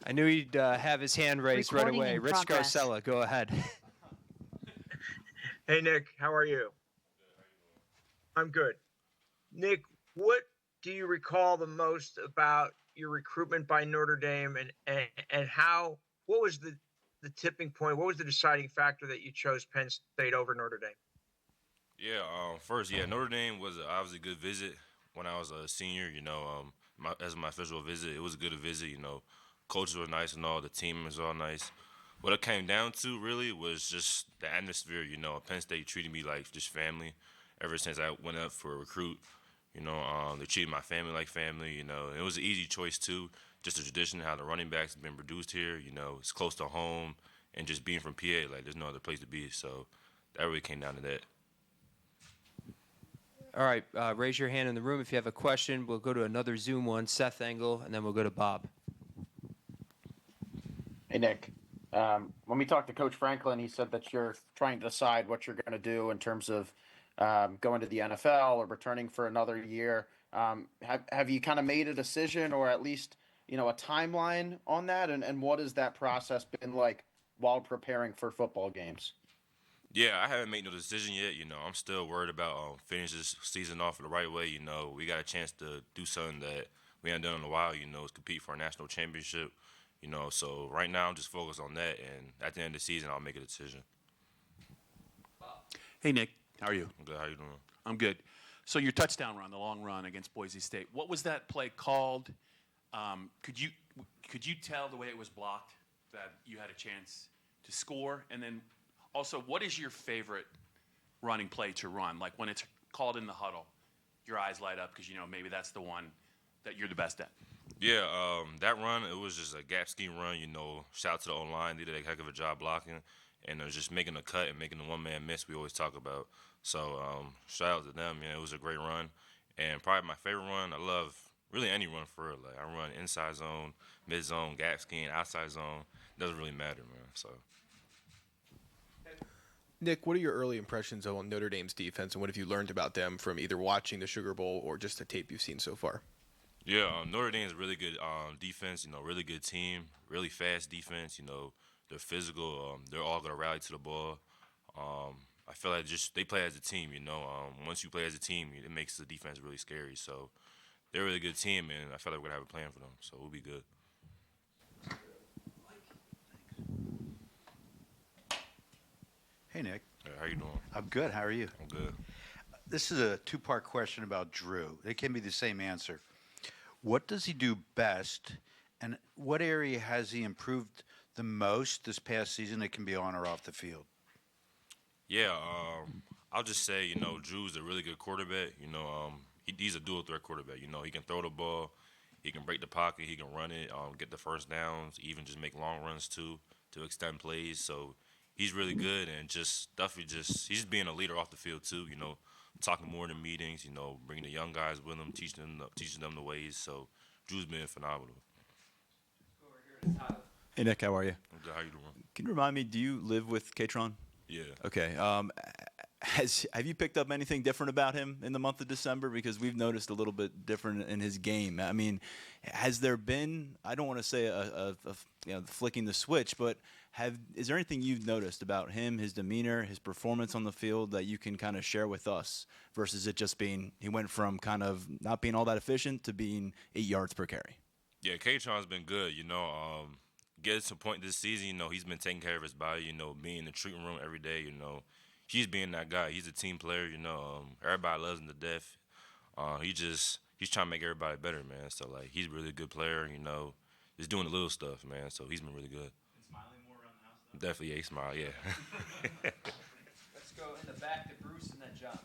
I knew he'd have his hand raised right Recording away. in Rich progress. Garcella, go ahead. Hey, Nick, how are you? I'm good. Nick, what do you recall the most about your recruitment by Notre Dame and how, what was the tipping point? What was the deciding factor that you chose Penn State over Notre Dame? Yeah, first, Notre Dame was obviously a good visit when I was a senior. As my official visit, it was a good visit. Coaches were nice and all, the team was all nice. What it came down to really was just the atmosphere. Penn State treated me like just family ever since I went up for a recruit. They treated my family like family. It was an easy choice too. Just the tradition how the running backs have been produced here. It's close to home, and just being from PA, like there's no other place to be. So that really came down to that. All right, raise your hand in the room if you have a question. We'll go to another Zoom one, Seth Engel, and then we'll go to Bob. Hey, Nick. When we talked to Coach Franklin, he said that you're trying to decide what you're going to do in terms of going to the NFL or returning for another year. Have you kind of made a decision or at least, a timeline on that? And what has that process been like while preparing for football games? Yeah, I haven't made no decision yet. I'm still worried about finishing this season off the right way. We got a chance to do something that we haven't done in a while. Is compete for a national championship. So right now I'm just focused on that, and at the end of the season I'll make a decision. Hey, Nick, how are you? I'm good. How you doing? I'm good. So your touchdown run, the long run against Boise State, what was that play called? Could you tell the way it was blocked that you had a chance to score? And then also, what is your favorite running play to run? Like when it's called in the huddle, your eyes light up because maybe that's the one that you're the best at. Yeah, that run, it was just a gap scheme run. Shout out to the O-line. They did a heck of a job blocking. And just making a cut and making the one-man miss we always talk about. So shout out to them. It was a great run. And probably my favorite run, I love really any run for real. Like I run inside zone, mid zone, gap scheme, outside zone. It doesn't really matter, man. So. Nick, what are your early impressions on Notre Dame's defense, and what have you learned about them from either watching the Sugar Bowl or just the tape you've seen so far? Yeah, Notre Dame is really good defense. Really good team, really fast defense. They're physical. They're all gonna rally to the ball. I feel like just they play as a team. Once you play as a team, it makes the defense really scary. So they're a really good team, and I feel like we're gonna have a plan for them. So we'll be good. Hey, Nick. Hey, how you doing? I'm good. How are you? I'm good. This is a two-part question about Drew. It can be the same answer. What does he do best, and what area has he improved the most this past season? It can be on or off the field. Yeah, I'll just say, Drew's a really good quarterback. He's a dual threat quarterback. He can throw the ball, he can break the pocket, he can run it, get the first downs, even just make long runs too to extend plays. So he's really good, and he's just being a leader off the field too. Talking more in the meetings. Bringing the young guys with him, teaching them the ways. So Drew's been phenomenal. Hey, Nick, how are you? I'm good. How you doing? Can you remind me, do you live with Katron? Yeah. Okay. Have you picked up anything different about him in the month of December? Because we've noticed a little bit different in his game. I mean, has there been, I don't want to say flicking the switch, but is there anything you've noticed about him, his demeanor, his performance on the field that you can kind of share with us versus it just being, he went from kind of not being all that efficient to being 8 yards per carry? Yeah, Katron's been good. Get to a point this season, he's been taking care of his body, being in the treatment room every day, He's being that guy. He's a team player, everybody loves him to death. He's trying to make everybody better, man. So, he's a really good player, just doing the little stuff, man. So, he's been really good. And smiling more around the house, though? Definitely, yeah, he smile, yeah. Let's go in the back to Bruce and then John.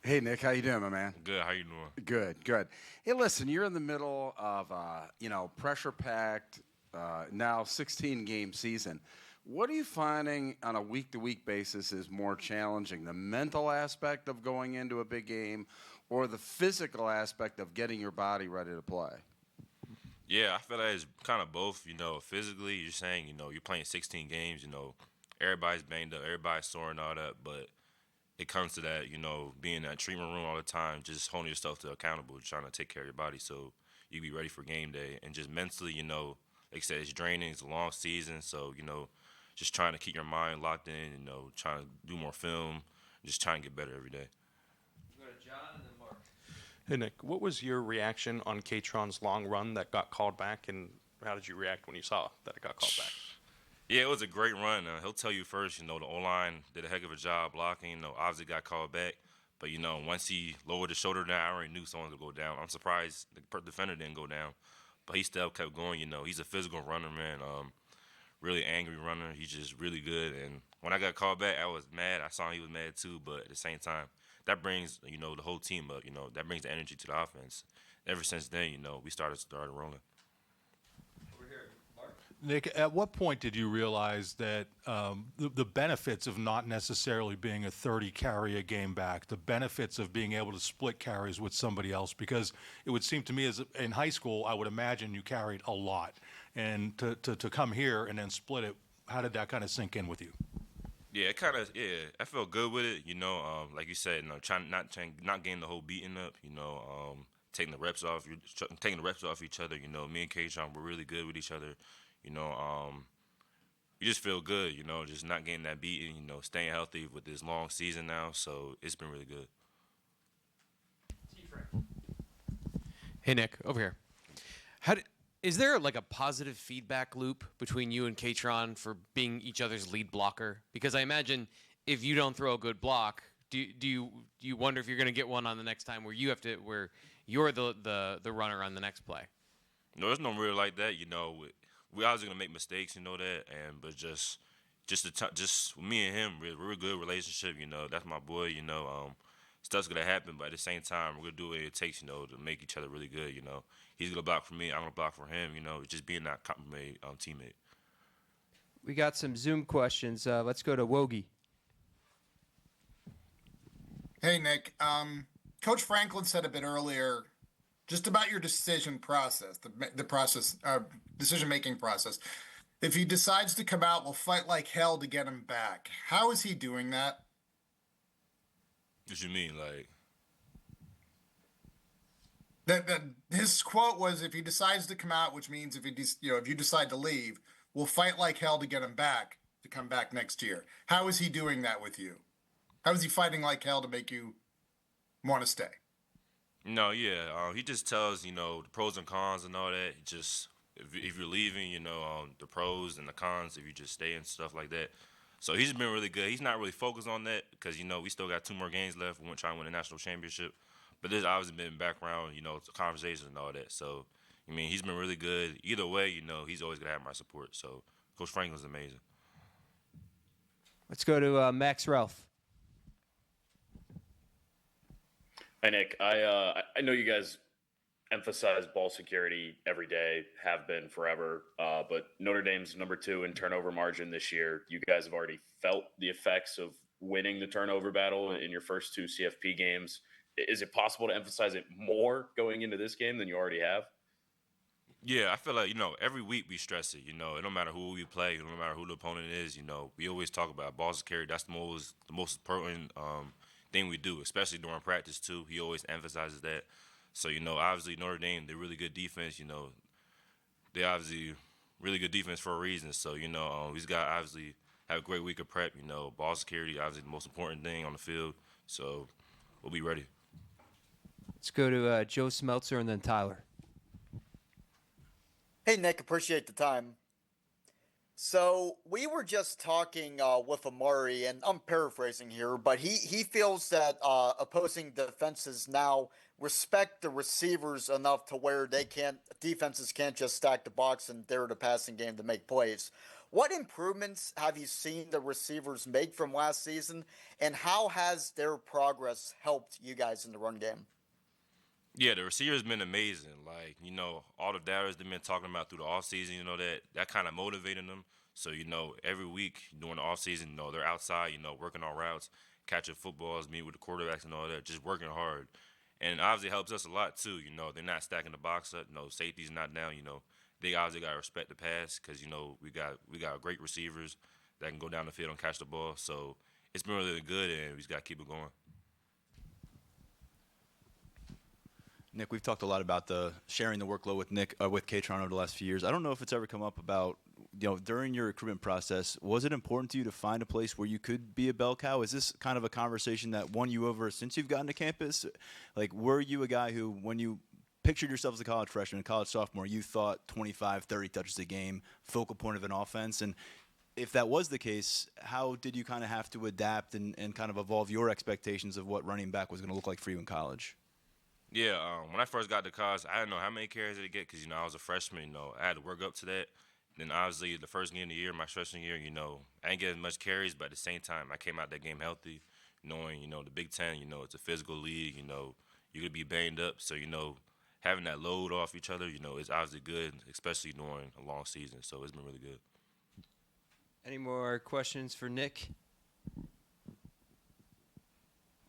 Hey, Nick, how you doing, my man? Good, how you doing? Good. Hey, listen, you're in the middle of, pressure-packed, now 16-game season. What are you finding on a week-to-week basis is more challenging, the mental aspect of going into a big game or the physical aspect of getting your body ready to play? Yeah, I feel like it's kind of both. Physically, you're saying, you're playing 16 games, everybody's banged up, everybody's sore and all that, but it comes to that, being in that treatment room all the time, just holding yourself to accountable, trying to take care of your body so you be ready for game day. And just mentally, like I said, it's draining. It's a long season, so just trying to keep your mind locked in. Trying to do more film, just trying to get better every day. Go to John and then Mark. Hey, Nick, what was your reaction on Katron's long run that got called back, and how did you react when you saw that it got called back? Yeah, it was a great run. He'll tell you first, the O-line did a heck of a job blocking. Obviously got called back. But, once he lowered his shoulder down, I already knew someone would go down. I'm surprised the defender didn't go down. But he still kept going, He's a physical runner, man. Really angry runner. He's just really good. And when I got called back, I was mad. I saw he was mad too. But at the same time, that brings, the whole team up. That brings the energy to the offense. Ever since then, we started rolling. Nick, at what point did you realize that the benefits of not necessarily being a 30-carry-a-game back, the benefits of being able to split carries with somebody else? Because it would seem to me, as in high school, I would imagine you carried a lot. And to come here and then split it, how did that kind of sink in with you? Yeah, I felt good with it. Like you said, not getting the whole beating up. Taking the reps off each other. Me and K-Sean were really good with each other. You just feel good, just not getting that beating, staying healthy with this long season now. So it's been really good. Hey, Nick, over here. Is there like a positive feedback loop between you and Katron for being each other's lead blocker? Because I imagine if you don't throw a good block, do you wonder if you're going to get one on the next time where you're the runner on the next play? No, there's no real like that. We always gonna make mistakes, but just me and him, we're a good relationship. That's my boy. Stuff's gonna happen, but at the same time, we're gonna do what it takes, to make each other really good. He's gonna block for me, I'm gonna block for him. Just being that complimentary teammate. We got some Zoom questions. Let's go to Wogie. Hey, Nick. Coach Franklin said a bit earlier just about your decision process, decision-making process. If he decides to come out, we'll fight like hell to get him back. How is he doing that? What you mean, like? That his quote was, "If he decides to come out, which means if you decide to leave, we'll fight like hell to get him back to come back next year." How is he doing that with you? How is he fighting like hell to make you want to stay? No, yeah. He just tells, the pros and cons and all that. Just if you're leaving, the pros and the cons if you just stay and stuff like that. So he's been really good. He's not really focused on that because, we still got 2 more games left. We want to try and win a national championship. But there's obviously been background, conversations and all that. So, he's been really good. Either way, he's always going to have my support. So Coach Franklin's amazing. Let's go to Max Ralph. Hi, Nick. I know you guys emphasize ball security every day, have been forever, but Notre Dame's number 2 in turnover margin this year. You guys have already felt the effects of winning the turnover battle in your first 2 CFP games. Is it possible to emphasize it more going into this game than you already have? Yeah, I feel like, every week we stress it. It don't matter who we play, no matter who the opponent is, we always talk about ball security. That's the most important thing we do, especially during practice too. He always emphasizes that. So, obviously Notre Dame, they're really good defense. They obviously really good defense for a reason. So, he's got obviously have a great week of prep. Ball security, obviously the most important thing on the field. So, we'll be ready. Let's go to Joe Smeltzer and then Tyler. Hey, Nick, appreciate the time. So we were just talking with Amari, and I'm paraphrasing here, but he feels that opposing defenses now respect the receivers enough to where defenses can't just stack the box and dare the passing game to make plays. What improvements have you seen the receivers make from last season, and how has their progress helped you guys in the run game? Yeah, the receiver's been amazing. Like, all the data they've been talking about through the offseason, that kind of motivated them. So, every week during the offseason, they're outside, working on routes, catching footballs, meeting with the quarterbacks and all that, just working hard. And obviously helps us a lot, too. They're not stacking the box up. Safety's not down. They obviously got to respect the pass because, we got great receivers that can go down the field and catch the ball. So, it's been really good, and we just got to keep it going. Nick, we've talked a lot about the sharing the workload with with Katron over the last few years. I don't know if it's ever come up about, during your recruitment process, was it important to you to find a place where you could be a bell cow? Is this kind of a conversation that won you over since you've gotten to campus? Like, were you a guy who, when you pictured yourself as a college freshman, a college sophomore, you thought 25, 30 touches a game, focal point of an offense? And if that was the case, how did you kind of have to adapt and kind of evolve your expectations of what running back was going to look like for you in college? Yeah, when I first got to college, I didn't know how many carries I'd get because, I was a freshman. I had to work up to that. Then, obviously, the first game of the year, my freshman year, I didn't get as much carries, but at the same time, I came out that game healthy, knowing, the Big Ten, it's a physical league, you're going to be banged up. So, having that load off each other, is obviously good, especially during a long season. So, it's been really good. Any more questions for Nick?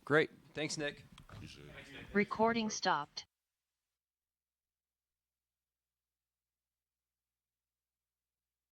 Great. Thanks, Nick. Recording stopped.